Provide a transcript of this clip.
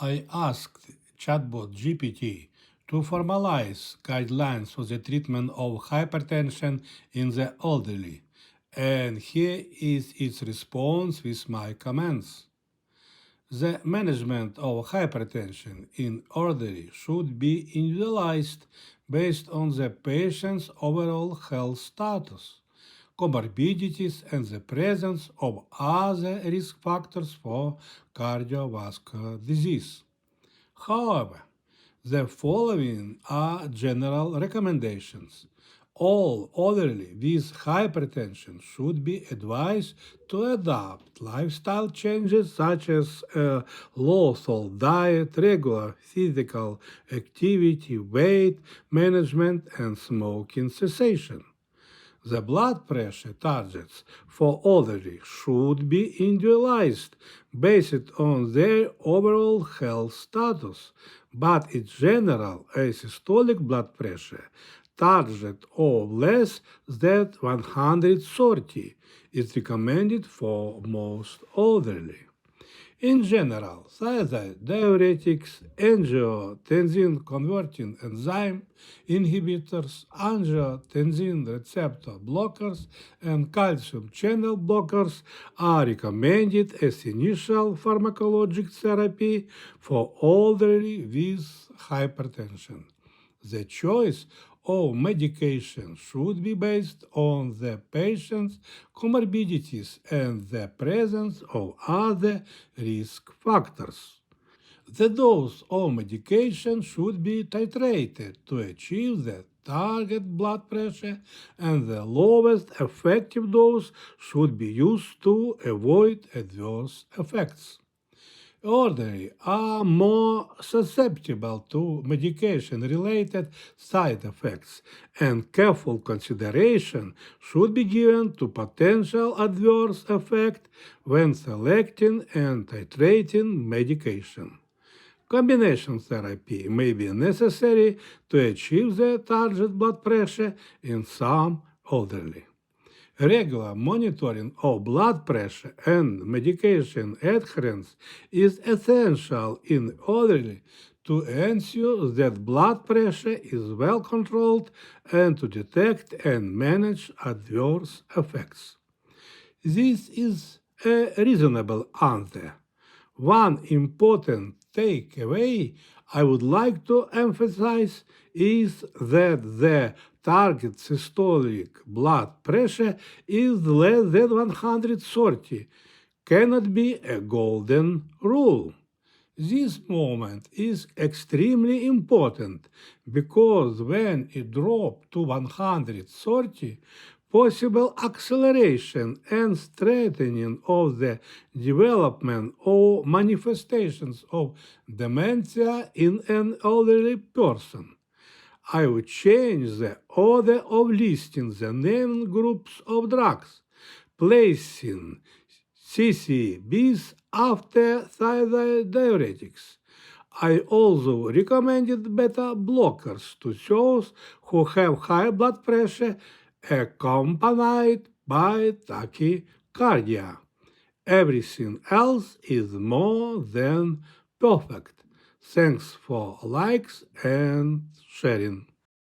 I asked chatbot GPT to formalize guidelines for the treatment of hypertension in the elderly, and here is its response with my comments. The management of hypertension in elderly should be individualized based on the patient's overall health status, comorbidities, and the presence of other risk factors for cardiovascular disease. However, the following are general recommendations. All elderly with hypertension should be advised to adopt lifestyle changes such as a low-salt diet, regular physical activity, weight management, and smoking cessation. The blood pressure targets for elderly should be individualized based on their overall health status, but in general, a systolic blood pressure target of less than 130 is recommended for most elderly. In general, thiazide diuretics, angiotensin converting enzyme inhibitors, angiotensin receptor blockers, and calcium channel blockers are recommended as initial pharmacologic therapy for elderly with hypertension. The choice of medication should be based on the patient's comorbidities and the presence of other risk factors. The dose of medication should be titrated to achieve the target blood pressure, and the lowest effective dose should be used to avoid adverse effects. Elderly are more susceptible to medication-related side effects, and careful consideration should be given to potential adverse effects when selecting and titrating medication. Combination therapy may be necessary to achieve the target blood pressure in some elderly. Regular monitoring of blood pressure and medication adherence is essential in order to ensure that blood pressure is well controlled and to detect and manage adverse effects. This is a reasonable answer. One important takeaway I would like to emphasize is that the target systolic blood pressure is less than 130 cannot be a golden rule. This moment is extremely important because when it drops to 130, possible acceleration and strengthening of the development or manifestations of dementia in an elderly person. I would change the order of listing the named groups of drugs, placing CCBs after thiazide diuretics. I also recommended beta blockers to those who have high blood pressure accompanied by tachycardia. Everything else is more than perfect. Thanks for likes and sharing.